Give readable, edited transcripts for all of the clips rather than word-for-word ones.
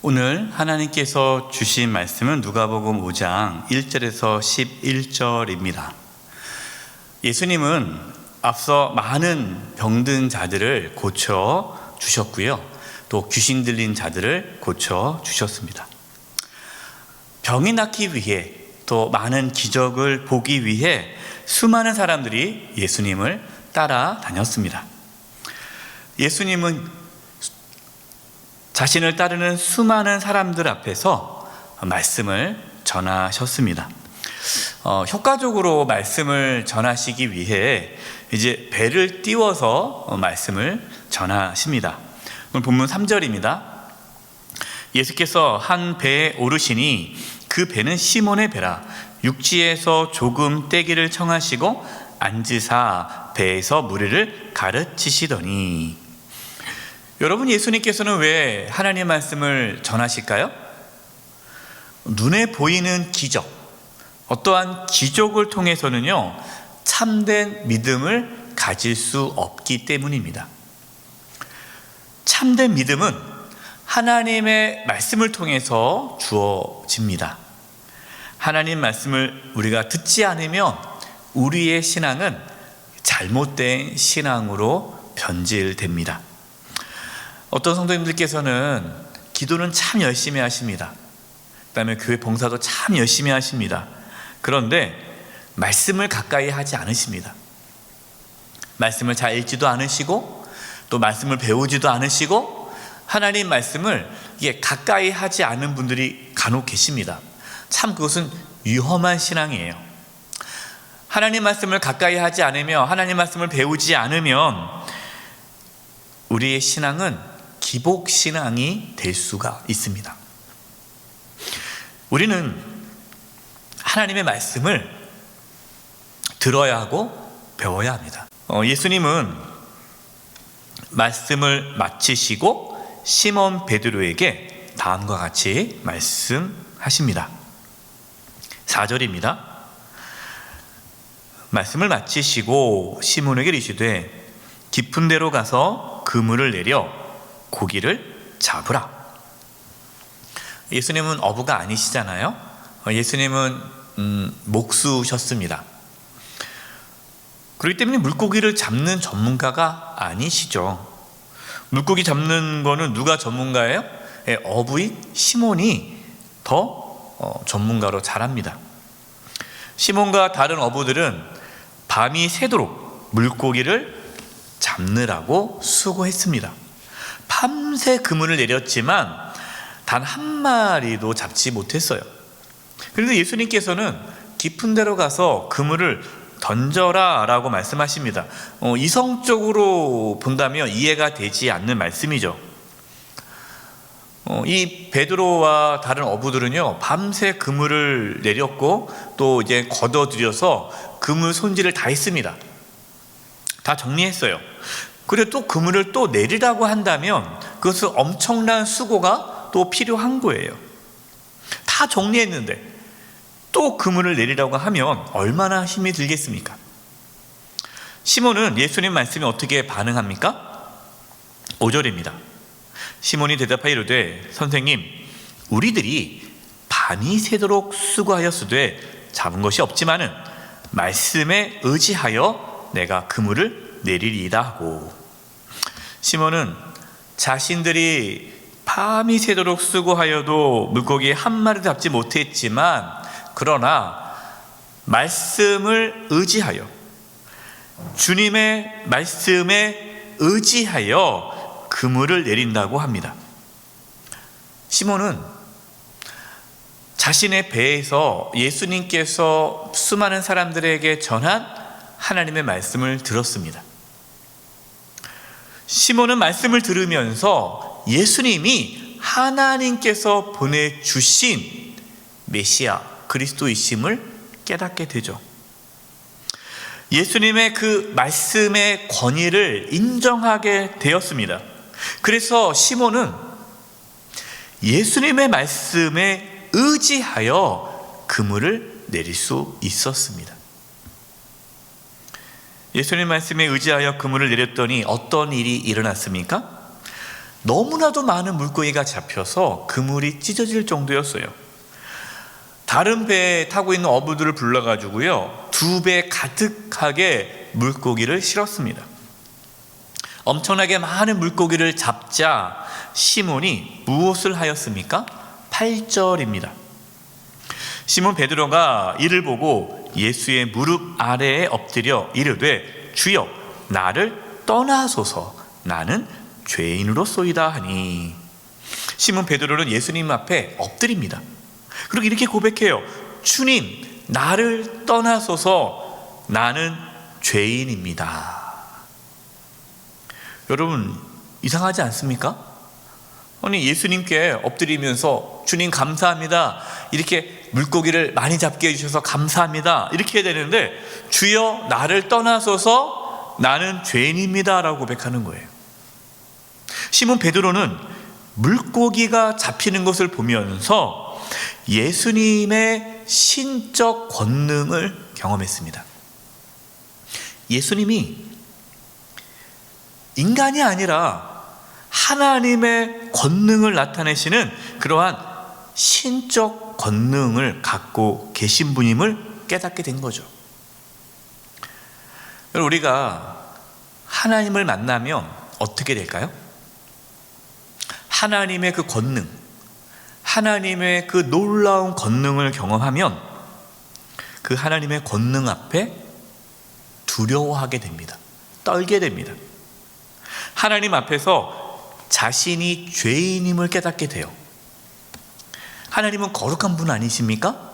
오늘 하나님께서 주신 말씀은 누가복음 5장 1절에서 11절입니다. 예수님은 앞서 많은 병든 자들을 고쳐 주셨고요. 또 귀신 들린 자들을 고쳐 주셨습니다. 병이 낫기 위해 또 많은 기적을 보기 위해 수많은 사람들이 예수님을 따라다녔습니다. 예수님은 자신을 따르는 수많은 사람들 앞에서 말씀을 전하셨습니다. 효과적으로 말씀을 전하시기 위해 이제 배를 띄워서 말씀을 전하십니다. 오늘 본문 3절입니다. 예수께서 한 배에 오르시니 그 배는 시몬의 배라. 육지에서 조금 떼기를 청하시고 앉으사 배에서 무리를 가르치시더니. 여러분, 예수님께서는 왜 하나님의 말씀을 전하실까요? 눈에 보이는 기적, 어떠한 기적을 통해서는요, 참된 믿음을 가질 수 없기 때문입니다. 참된 믿음은 하나님의 말씀을 통해서 주어집니다. 하나님 말씀을 우리가 듣지 않으면 우리의 신앙은 잘못된 신앙으로 변질됩니다. 어떤 성도님들께서는 기도는 참 열심히 하십니다. 그다음에 교회 봉사도 참 열심히 하십니다. 그런데 말씀을 가까이 하지 않으십니다. 말씀을 잘 읽지도 않으시고 또 말씀을 배우지도 않으시고 하나님 말씀을 가까이 하지 않은 분들이 간혹 계십니다. 참 그것은 위험한 신앙이에요. 하나님 말씀을 가까이 하지 않으며 하나님 말씀을 배우지 않으면 우리의 신앙은 기복신앙이 될 수가 있습니다. 우리는 하나님의 말씀을 들어야 하고 배워야 합니다. 예수님은 말씀을 마치시고 시몬 베드로에게 다음과 같이 말씀하십니다. 4절입니다. 말씀을 마치시고 시몬에게 이르시되 깊은 데로 가서 그물을 내려 고기를 잡으라. 예수님은 어부가 아니시잖아요. 예수님은 목수셨습니다. 그렇기 때문에 물고기를 잡는 전문가가 아니시죠. 물고기 잡는 거는 누가 전문가예요? 어부인 시몬이 더 전문가로 잘합니다. 시몬과 다른 어부들은 밤이 새도록 물고기를 잡느라고 수고했습니다. 밤새 그물을 내렸지만 단 한 마리도 잡지 못했어요. 그런데 예수님께서는 깊은 데로 가서 그물을 던져라 라고 말씀하십니다. 이성적으로 본다면 이해가 되지 않는 말씀이죠. 이 베드로와 다른 어부들은요, 밤새 그물을 내렸고 또 이제 걷어들여서 그물 손질을 다 했습니다. 다 정리했어요. 그리고 또 그물을 또 내리라고 한다면 그것은 엄청난 수고가 또 필요한 거예요. 다 정리했는데 또 그물을 내리라고 하면 얼마나 힘이 들겠습니까? 시몬은 예수님 말씀에 어떻게 반응합니까? 5절입니다. 시몬이 대답하여 이르되 선생님, 우리들이 밤이 새도록 수고하였으되 잡은 것이 없지만은 말씀에 의지하여 내가 그물을 내리리이다 하고. 시몬은 자신들이 밤이 새도록 수고하여도 물고기 한 마리도 잡지 못했지만 그러나 말씀을 의지하여, 주님의 말씀에 의지하여 그물을 내린다고 합니다. 시몬은 자신의 배에서 예수님께서 수많은 사람들에게 전한 하나님의 말씀을 들었습니다. 시몬은 말씀을 들으면서 예수님이 하나님께서 보내주신 메시아 그리스도이심을 깨닫게 되죠. 예수님의 그 말씀의 권위를 인정하게 되었습니다. 그래서 시몬은 예수님의 말씀에 의지하여 그물을 내릴 수 있었습니다. 예수님 말씀에 의지하여 그물을 내렸더니 어떤 일이 일어났습니까? 너무나도 많은 물고기가 잡혀서 그물이 찢어질 정도였어요. 다른 배에 타고 있는 어부들을 불러가지고요, 2배 가득하게 물고기를 실었습니다. 엄청나게 많은 물고기를 잡자 시몬이 무엇을 하였습니까? 8절입니다. 시몬 베드로가 이를 보고 예수의 무릎 아래에 엎드려 이르되 주여 나를 떠나소서 나는 죄인으로소이다 하니, 시몬 베드로는 예수님 앞에 엎드립니다. 그리고 이렇게 고백해요. 주님, 나를 떠나소서 나는 죄인입니다. 여러분, 이상하지 않습니까? 아니, 예수님께 엎드리면서 주님 감사합니다, 이렇게 물고기를 많이 잡게 해주셔서 감사합니다, 이렇게 해야 되는데 주여 나를 떠나소서 나는 죄인입니다 라고 고백하는 거예요. 시몬 베드로는 물고기가 잡히는 것을 보면서 예수님의 신적 권능을 경험했습니다. 예수님이 인간이 아니라 하나님의 권능을 나타내시는 그러한 신적 권능을 갖고 계신 분임을 깨닫게 된 거죠. 우리가 하나님을 만나면 어떻게 될까요? 하나님의 그 권능, 하나님의 그 놀라운 권능을 경험하면 그 하나님의 권능 앞에 두려워하게 됩니다. 떨게 됩니다. 하나님 앞에서 자신이 죄인임을 깨닫게 돼요. 하나님은 거룩한 분 아니십니까?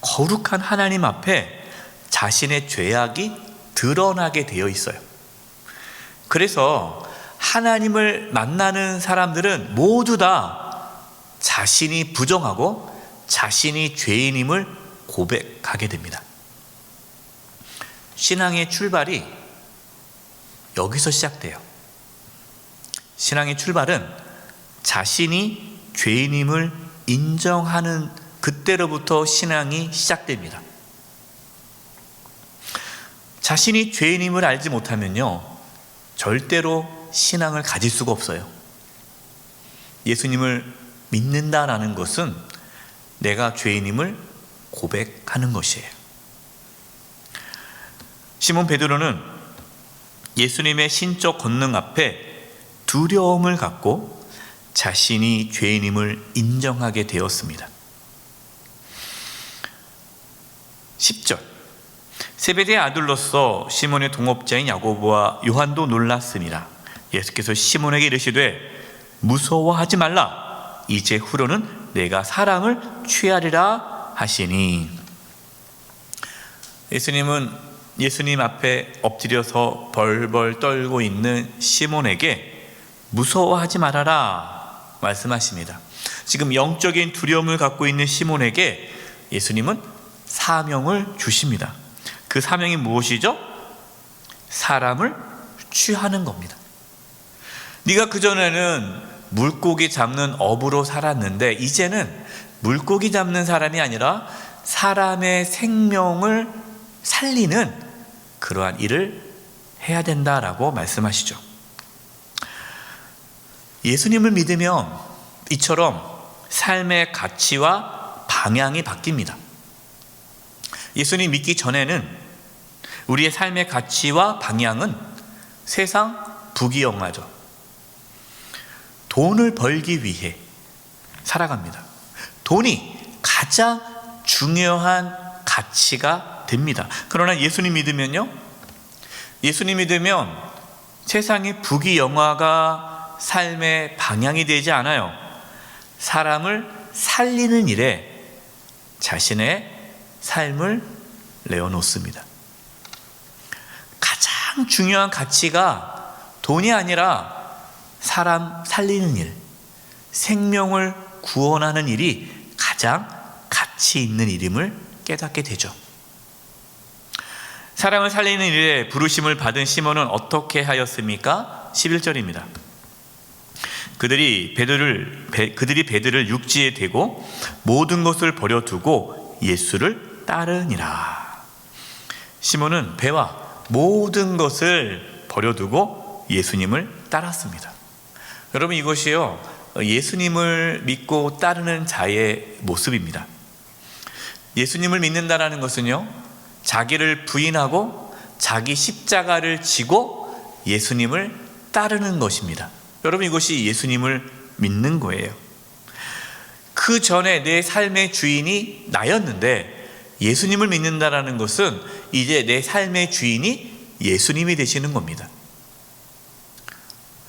거룩한 하나님 앞에 자신의 죄악이 드러나게 되어 있어요. 그래서 하나님을 만나는 사람들은 모두 다 자신이 부정하고 자신이 죄인임을 고백하게 됩니다. 신앙의 출발이 여기서 시작돼요. 신앙의 출발은 자신이 죄인임을 인정하는 그때로부터 신앙이 시작됩니다. 자신이 죄인임을 알지 못하면요, 절대로 신앙을 가질 수가 없어요. 예수님을 믿는다라는 것은 내가 죄인임을 고백하는 것이에요. 시몬 베드로는 예수님의 신적 권능 앞에 두려움을 갖고 자신이 죄인임을 인정하게 되었습니다. 10절, 세베대의 아들로서 시몬의 동업자인 야고보와 요한도 놀랐으니라. 예수께서 시몬에게 이르시되 무서워하지 말라, 이제 후로는 내가 사람을 취하리라 하시니. 예수님은 예수님 앞에 엎드려서 벌벌 떨고 있는 시몬에게 무서워하지 말아라 말씀하십니다. 지금 영적인 두려움을 갖고 있는 시몬에게 예수님은 사명을 주십니다. 그 사명이 무엇이죠? 사람을 취하는 겁니다. 네가 그전에는 물고기 잡는 어부로 살았는데 이제는 물고기 잡는 사람이 아니라 사람의 생명을 살리는 그러한 일을 해야 된다라고 말씀하시죠. 예수님을 믿으면 이처럼 삶의 가치와 방향이 바뀝니다. 예수님 믿기 전에는 우리의 삶의 가치와 방향은 세상 부귀영화죠. 돈을 벌기 위해 살아갑니다. 돈이 가장 중요한 가치가 됩니다. 그러나 예수님 믿으면요, 예수님 믿으면 세상의 부귀영화가 삶의 방향이 되지 않아요. 사람을 살리는 일에 자신의 삶을 내어놓습니다. 가장 중요한 가치가 돈이 아니라 사람 살리는 일, 생명을 구원하는 일이 가장 가치 있는 일임을 깨닫게 되죠. 사람을 살리는 일에 부르심을 받은 시몬은 어떻게 하였습니까? 11절입니다. 그들이 배들을 육지에 대고 모든 것을 버려두고 예수를 따르니라. 시몬은 배와 모든 것을 버려두고 예수님을 따랐습니다. 여러분, 이것이요, 예수님을 믿고 따르는 자의 모습입니다. 예수님을 믿는다라는 것은요, 자기를 부인하고 자기 십자가를 지고 예수님을 따르는 것입니다. 여러분, 이것이 예수님을 믿는 거예요. 그 전에 내 삶의 주인이 나였는데 예수님을 믿는다라는 것은 이제 내 삶의 주인이 예수님이 되시는 겁니다.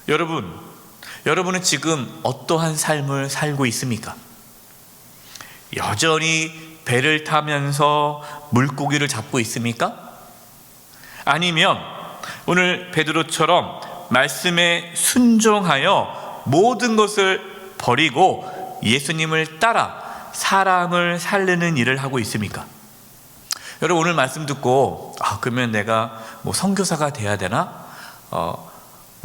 여러분은 지금 어떠한 삶을 살고 있습니까? 여전히 배를 타면서 물고기를 잡고 있습니까? 아니면 오늘 베드로처럼 말씀에 순종하여 모든 것을 버리고 예수님을 따라 사람을 살리는 일을 하고 있습니까? 여러분, 오늘 말씀 듣고 그러면 내가 선교사가 돼야 되나?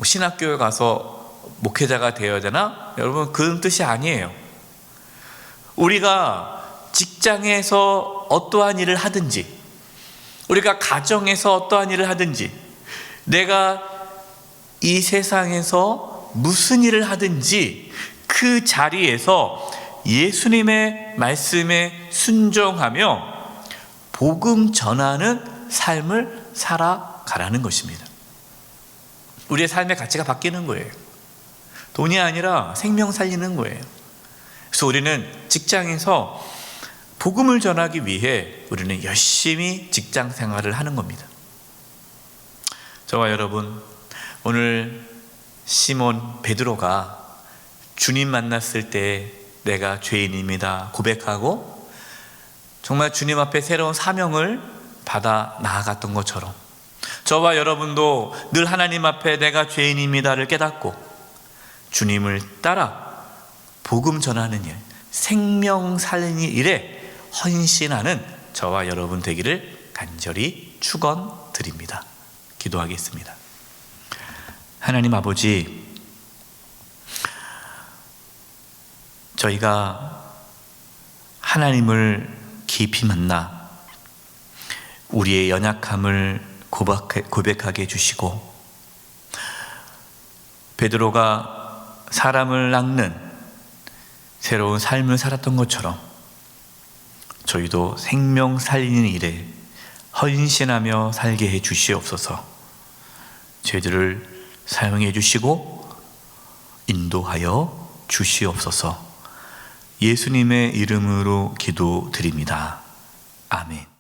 신학교에 가서 목회자가 되어야 되나? 여러분, 그런 뜻이 아니에요. 우리가 직장에서 어떠한 일을 하든지, 우리가 가정에서 어떠한 일을 하든지, 내가 이 세상에서 무슨 일을 하든지 그 자리에서 예수님의 말씀에 순종하며 복음 전하는 삶을 살아가라는 것입니다. 우리의 삶의 가치가 바뀌는 거예요. 돈이 아니라 생명 살리는 거예요. 그래서 우리는 직장에서 복음을 전하기 위해 우리는 열심히 직장 생활을 하는 겁니다. 저와 여러분, 오늘 시몬 베드로가 주님 만났을 때 내가 죄인입니다 고백하고 정말 주님 앞에 새로운 사명을 받아 나아갔던 것처럼 저와 여러분도 늘 하나님 앞에 내가 죄인입니다를 깨닫고 주님을 따라 복음 전하는 일, 생명 살리는 일에 헌신하는 저와 여러분 되기를 간절히 축원드립니다. 기도하겠습니다. 하나님 아버지, 저희가 하나님을 깊이 만나 우리의 연약함을 고백하게 해주시고 베드로가 사람을 낚는 새로운 삶을 살았던 것처럼 저희도 생명 살리는 일에 헌신하며 살게 해 주시옵소서. 저희들을 사용해 주시고 인도하여 주시옵소서. 예수님의 이름으로 기도드립니다. 아멘.